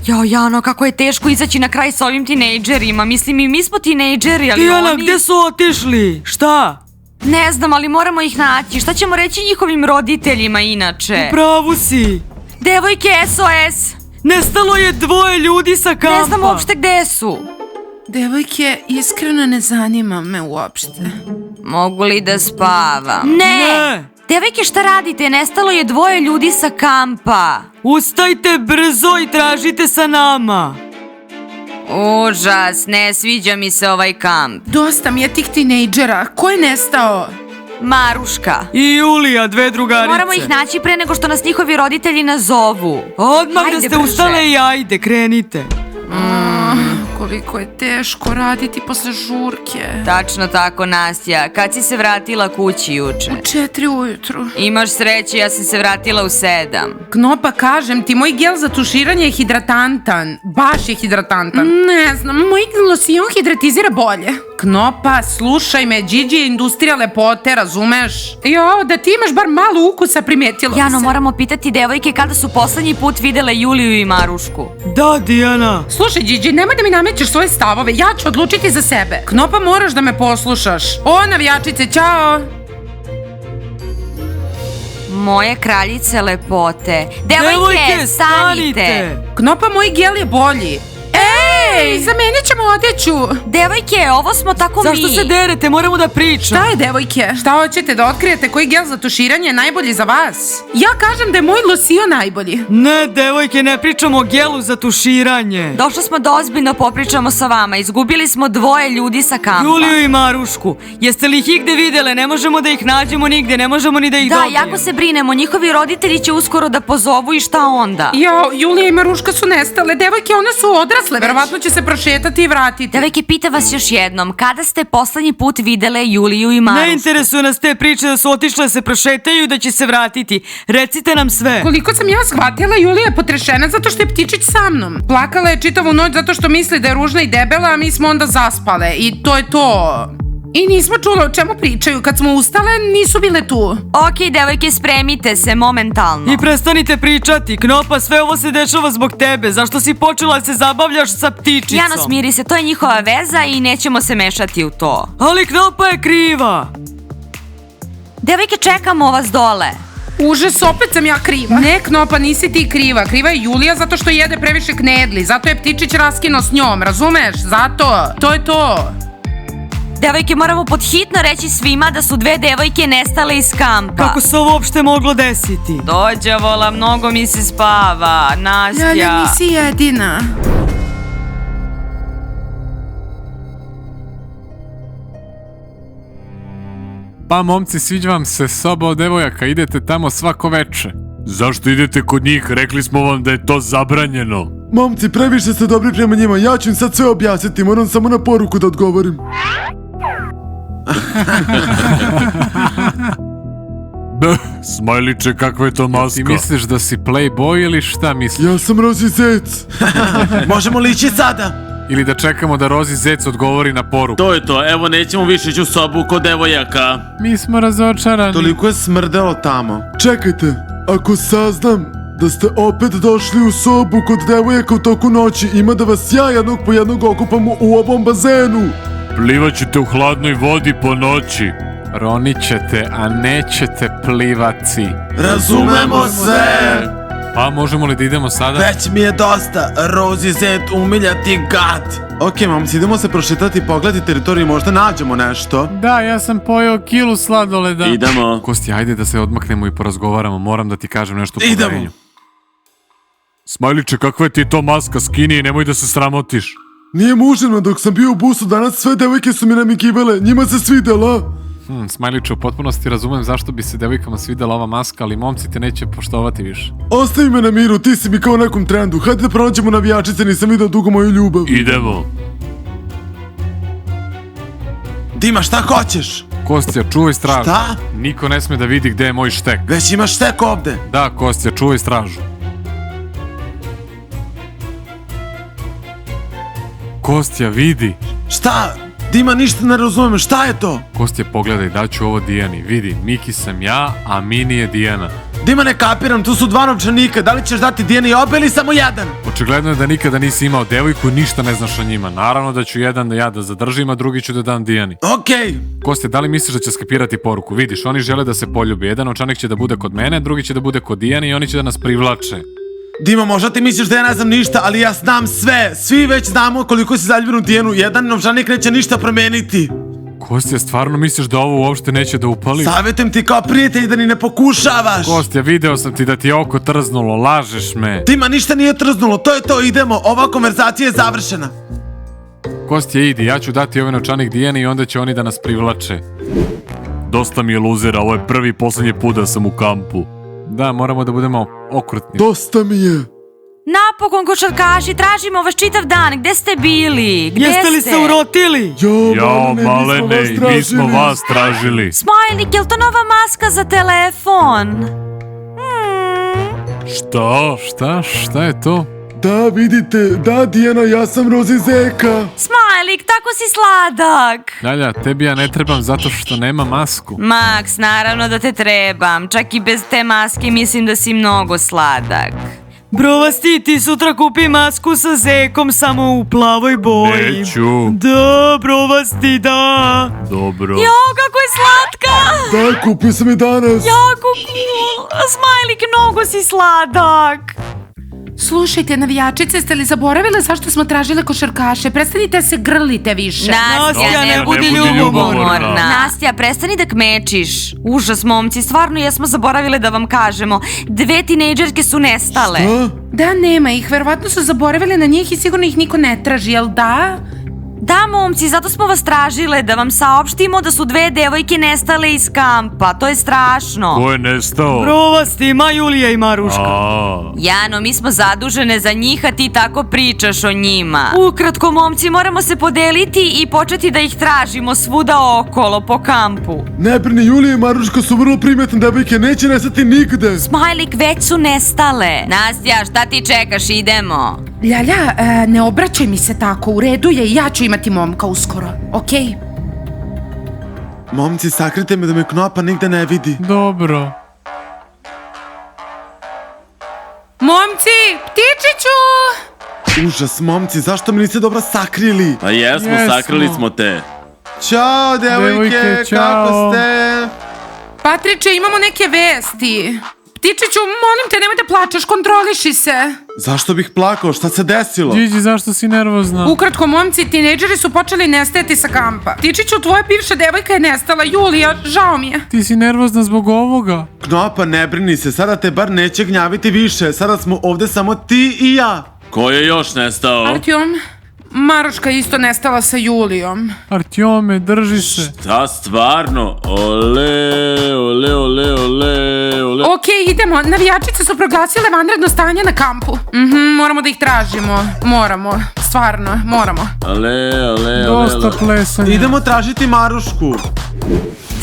Jao, Jano, kako je teško izaći na kraj s ovim tinejdžerima. Mislim, i mi smo tinejdžeri, ali Dijana, oni... gde su otišli? Šta? Ne znam, ali moramo ih naći. Šta ćemo reći njihovim roditeljima inače? U pravu si. Devojke, SOS! Nestalo je 2 ljudi sa kampa. Ne znam uopšte gde su. Devojke, iskreno ne zanima me uopšte. Mogu li da spavam? Ne! Devojke, šta radite? Nestalo je 2 ljudi sa kampa. Ustajte brzo i tražite sa nama. Užas, ne sviđa mi se ovaj kamp. Dosta mi je tih tinejdžera. Ko je nestao? Maruška. I Julija, 2 drugarice. Moramo ih naći pre nego što nas njihovi roditelji nazovu. Odmah Ajde, da ste brže. ustale i ajde, krenite. Koliko je teško raditi posle žurke. Tačno tako, Nastja. Kad si se vratila kući juče? U 4 ujutru. Imaš sreće, ja sam se vratila u 7. Knopa, kažem ti, moj gel za tuširanje je hidratantan. Baš je hidratantan. Ne znam, moj losion hidratizira bolje. Knopa, slušaj me, Gigi je industrija lepote, razumeš? Jo, da ti imaš bar malo ukusa, primetilo Jano, se. moramo pitati devojke kada su poslednji put videle Juliju i Marušku. Da, Dijana. Slušaj, Gigi, nemoj da mi namećeš svoje stavove, ja ću odlučiti za sebe. Knopa, moraš da me poslušaš. O, navijačice, ćao! Moje kraljice lepote. Devojke, stanite! Knopa, moj gel je bolji. Ej, zamenit ćemo odeću. Devojke, ovo smo tako mi. Zašto se derete? Moramo da pričam. Šta je, devojke? Šta hoćete da otkrijete koji gel za tuširanje je najbolji za vas? Ja kažem da je moj losion najbolji. Ne, devojke, ne pričamo o gelu za tuširanje. Došli smo da ozbiljno popričamo sa vama. Izgubili smo 2 ljudi sa kampa. Juliju i Marušku. Jeste li ih igde videle? Ne možemo da ih nađemo nigde, ne možemo ni da ih dobijemo. Da, jako se brinemo. Njihovi roditelji će uskoro da pozovu i šta onda? Jo, Julija i Maruška su nestale. Devojke, one su odrasle. Verovatno će se prošetati i vratiti. Devojke, pitam vas još jednom. Kada ste poslednji put videle Juliju i Marušku? Ne interesuju nas te priče da su otišle, se prošetaju i da će se vratiti. Recite nam sve. Koliko sam ja shvatila, Julija je potrešena zato što je ptičić sa mnom. Plakala je čitavu noć zato što misli da je ružna i debela, a mi smo onda zaspale. I to je to. I nismo čule o čemu pričaju. Kad smo ustale, nisu bile tu. Okej, devojke, spremite se momentalno. I prestanite pričati. Knopa, sve ovo se dešava zbog tebe. Zašto si počela da se zabavljaš sa ptičicom? Jano, smiri se, to je njihova veza i nećemo se mešati u to. Ali Knopa je kriva. Devojke, čekamo vas dole. Užas, opet sam ja kriva. Ne, Knopa, nisi ti kriva. Kriva je Julija zato što jede previše knedli. Zato je ptičić raskinuo s njom, razumeš? Zato. To je to. Devojke, moramo podhitno reći svima da su 2 devojke nestale iz kampa. Kako se ovo uopšte moglo desiti? Dođe, vola, mnogo mi se spava. Nastja. Ljalja, nisi jedina. Pa momci, sviđa vam se soba od devojaka, idete tamo svako veče. Zašto idete kod njih? Rekli smo vam da je to zabranjeno. Momci, previše ste dobri prema njima, ja ću im sad sve objasniti, moram samo na poruku da odgovorim. Smajliče, kakva je to maska? Ti misliš da si playboy ili šta misliš? Ja sam Rozi Zec. Možemo li ići sada? Ili da čekamo da Rozi Zec odgovori na poruku? To je to, evo nećemo više ići u sobu kod devojaka. Mi smo razočarani. Toliko je smrdelo tamo. Čekajte, ako saznam da ste opet došli u sobu kod devojaka u toku noći, ima da vas ja jednog po jednog okupam u ovom bazenu. Plivaćete u hladnoj vodi po noći. Ronit ćete, a nećete plivaci. Razumemo se! Pa možemo li da idemo sada? Već mi je dosta, Rozi Zet, umiljati gad. Okej, momci, idemo se prošetati i pogledati teritoriju, možda nađemo nešto. Da, ja sam pojeo kilu sladoleda. Idemo. Kosti, ajde da se odmaknemo i porazgovaramo, moram da ti kažem nešto u Idemo. poverenju. Smajliče, kakva je ti to maska? Skini i nemoj da se sramotiš. Nije muženo, dok sam bio u busu danas, sve devojke su mi namigivale, njima se svidela. Smajliče, u potpunosti razumem zašto bi se devojkama svidela ova maska, ali momci te neće poštovati više. Ostavi me na miru, ti si mi kao u nekom trendu, hajde da pronađemo navijačice, nisam vidio dugo moju ljubav. Idemo. Dima, šta hoćeš? Kostja, čuvaj stražu. Šta? Niko ne sme da vidi gde je moj štek. Već imaš štek ovde. Da, Kostja, čuvaj stražu. Kostja, vidi. Šta? Dima, ništa ne razumem, šta je to? Kostja, pogledaj, daću ovo Dijani. Vidi, Miki sam ja, a Mini je Dijana. Dima, ne kapiram, tu su 2 novčanika, da li ćeš dati Dijani obe ili samo jedan? Očigledno je da nikada nisi imao devojku i ništa ne znaš o njima. Naravno da ću jedan ja da zadržim, a drugi ću da dam Dijani. Okej. Kostja, da li misliš da će skapirati poruku? Vidiš, oni žele da se poljubi. Jedan novčanik će da bude kod mene, drugi će da bude kod Dijani i oni će da nas privlače. Dima, možda ti misliš da ja ne znam ništa, ali ja znam sve. Svi već znamo koliko si zaljubljen u Dijanu. Jedan novčanik neće ništa promeniti. Kostja, stvarno misliš da ovo uopšte neće da upali? Savjetujem ti kao prijatelj da ni ne pokušavaš. Kostja, video sam ti da ti je oko trznulo, lažeš me. Dima, ništa nije trznulo, to je to, idemo. Ova konverzacija je završena. Kostja, idi, ja ću dati ovaj novčanik Dijani i onda će oni da nas privlače. Dosta mi je luzera, ovo je prvi i posljednji put da sam u kampu. Da, moramo da budemo okrutni. Dosta mi je. Napokon, košarkaši, tražimo vas čitav dan. Gde ste bili? Gde Jeste li se urotili? Jao, malene, mi smo vas tražili. Smajlik, je li to nova maska za telefon? Šta je to? Da, vidite, da, Dijana, ja sam Rozi Zeka. Smajlik, tako si sladak. Ljalja, tebi ja ne trebam zato što nema masku. Max, naravno da te trebam. Čak i bez te maske mislim da si mnogo sladak. Brovasti, ti sutra kupi masku sa Zekom samo u plavoj boji. Neću. Da, Brovasti, da. Dobro. Jo, kako je slatka! Da, kupio sam je danas. Jako cool! Smajlik, mnogo si sladak! Slušajte, navijačice, ste li zaboravile zašto smo tražile košarkaše? Prestanite se grlite više. Nastja, ne budi ljubomorna. ljubomorna. Nastja, prestani da kmečiš. Užas, momci, stvarno jesmo zaboravile da vam kažemo. 2 tinejdžerke su nestale. A? Da, nema ih, verovatno su zaboravili na njih i sigurno ih niko ne traži, jel da? Da, momci, zato smo vas tražile da vam saopštimo da su 2 devojke nestale iz kampa. To je strašno. Ko je nestao? Brovasti, ima Julija i Maruška. Jano, mi smo zadužene za njih, a ti tako pričaš o njima. Ukratko, momci, moramo se podeliti i početi da ih tražimo svuda okolo, po kampu. Ne brini, Julija i Maruška su vrlo primetne devojke, neće nestati nigde. Smajlik, već su nestale. Nastja, šta ti čekaš, idemo. Ljalja, ne obraćaj mi se tako, u redu je i ja ću imati momka uskoro, okej? Momci, sakrite me da me Knopa nigde ne vidi. Dobro. Momci, ptičiću! Užas, momci, zašto me niste dobro sakrili? Pa jesmo, sakrili smo te. Ćao, devojke, Devojke, kako ćao. ste? Patriče, imamo neke vesti. Ptičiću, molim te, nemoj da plačeš, kontroliši se. Zašto bih plakao, šta se desilo? Điđi, zašto si nervozna? Ukratko, momci, tinejdžeri su počeli nestajati sa kampa. Ptičiću, tvoja bivša devojka je nestala, Julija, žao mi je. Ti si nervozna zbog ovoga. Knopa, ne brini se, sada te bar neće gnjaviti više, sada smo ovde samo ti i ja. Ko je još nestao? Artjom, Maruška je isto nestala sa Julijom. Artjome, drži se. Ta stvarno? Ole, ole, ole, ole, ole. Okej, idemo, navijačice su proglasile vanredno stanje na kampu. Moramo da ih tražimo, moramo, stvarno, moramo. Ale, ale, Dosta plesanja. Idemo tražiti Marušku.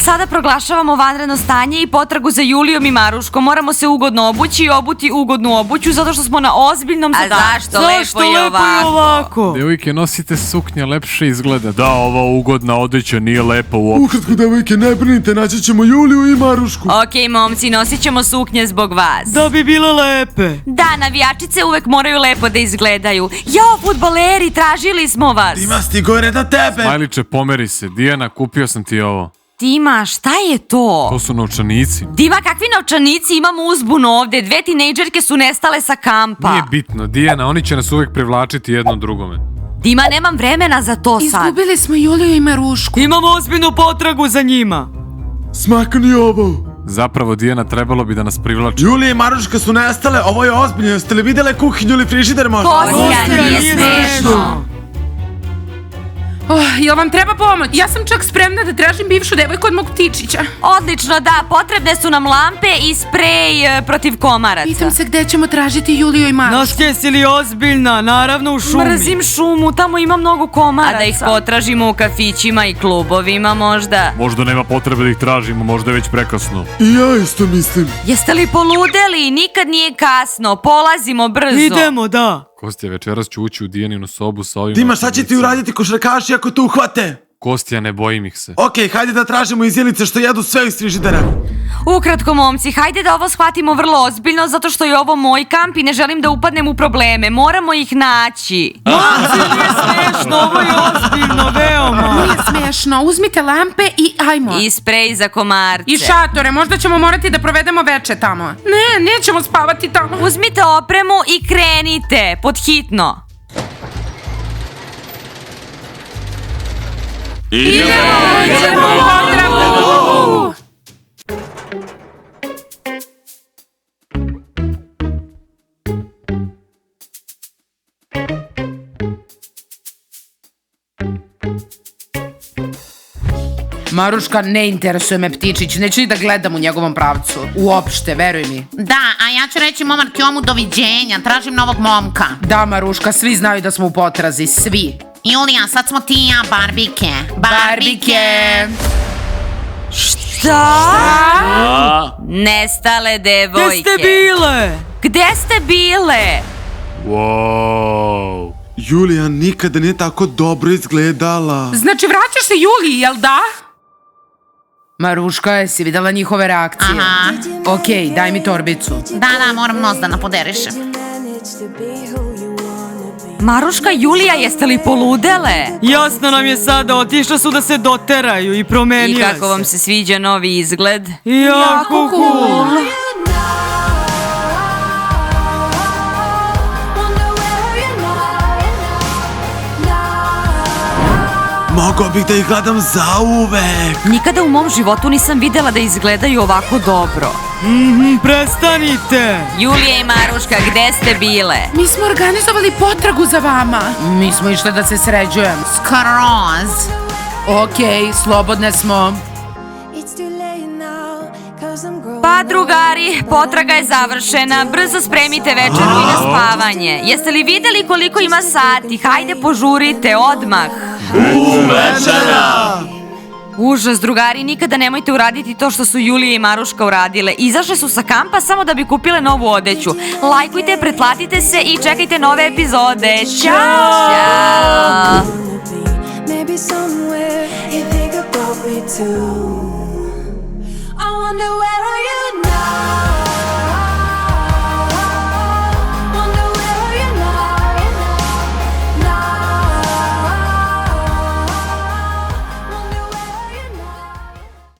Sada proglašavamo vanredno stanje i potragu za Julijom i Maruškom. Moramo se ugodno obući i obuti ugodnu obuću zato što smo na ozbiljnom zadatku. Zašto lepo je ovako? Devojke, nosite suknje, lepše izgleda. Da, ova ugodna odeća nije lepa uopšte. Ukratko, devojke, ne brinite, naći ćemo Juliju i Marušku. Okej, momci, nosit ćemo suknje zbog vas. Da bi bile lepe. Da, navijačice uvek moraju lepo da izgledaju. Jo, fudbaleri, tražili smo vas. Dima, stigo je red na tebe. Smajliče, pomeri se. Dijana, kupio sam ti ovo. Dima, šta je to? To su novčanici. Dima, kakvi novčanici, imamo uzbun ovde. 2 tinejdžerke su nestale sa kampa. Nije bitno, Dijana, oni će nas uvek privlačiti jedno drugome. Dima, nemam vremena za to sad. Izgubili smo Juliju i Marušku. Imamo ozbiljnu potragu za njima. Smakani ovo. Zapravo, Dijana, trebalo bi da nas privlači. Julija i Maruška su nestale, ovo je ozbiljno, jeste li vidjeli kuhinju ili frižider možda? Kostja, nije smešno. Jel vam treba pomoć? Ja sam čak spremna da tražim bivšu devojku od mog ptičića. Odlično, da, potrebne su nam lampe i sprej protiv komaraca. Pitam se gde ćemo tražiti Juliju i Marušku. Nastja, si li ozbiljna? Naravno u šumi. Mrzim šumu, tamo ima mnogo komaraca. A da ih potražimo u kafićima i klubovima možda. Možda nema potrebe da ih tražimo, možda je već prekasno. I ja isto mislim. Jeste li poludeli? Nikad nije kasno, polazimo brzo. Idemo, da. Kostja, večeras ću ući u Dijaninu sobu sa ovim... Dima, šta će ti uraditi košarkaši ako te uhvate? Kostja, ne bojim ih se. Okej, hajde da tražimo iz Jelice što jedu sve iz frižidera. Ukratko, momci, hajde da ovo shvatimo vrlo ozbiljno, zato što je ovo moj kamp i ne želim da upadnem u probleme. Moramo ih naći. Momci, nije smešno, ovo je ozbiljno, veoma. Nije smešno, uzmite lampe i ajmo. I sprej za komarce. I šatore, možda ćemo morati da provedemo veče tamo. Ne, nećemo spavati tamo. Uzmite opremu i krenite, pod hitno. Idemo u potragu! Maruška, ne interesuje me ptičić, neću ni da gledam u njegovom pravcu. Uopšte, veruj mi. Da, a ja ću reći momar Kjomu doviđenja, tražim novog momka. Da, Maruška, svi znaju da smo u potrazi, svi. Julija, sad smo ti i ja Barbike. Barbike! Šta? A? Nestale devojke. Gde ste bile? Gde ste bile? Wow. Julija nikada nije tako dobro izgledala. Znači, vraćaš se Juliji, jel da? Maruška, jesi videla njihove reakcije? Aha. Okej, daj mi torbicu. Da, moram nos da napoderišem. Maruška, Julija, jeste li poludele? Jasno nam je sada, otišle su da se doteraju i I promenile kako vam se sviđa novi izgled? Jako cool. Mogao bih da ih gledam zauvek. Nikada u mom životu nisam videla da izgledaju ovako dobro. Prestanite. Julija i Maruška, gde ste bile? Mi smo organizovali potragu za vama. Mi smo išle da se sređujemo. Skroz. Okej, slobodne smo. Pa, drugari, potraga je završena. Brzo spremite večeru i na spavanje. Jeste li videli koliko ima sati? Hajde, požurite, odmah. Užas, drugari, nikada nemojte uraditi to što su Julija i Maruška uradile. Izašle su sa kampa samo da bi kupile novu odeću. Lajkujte, pretplatite se i čekajte nove epizode. Ćao!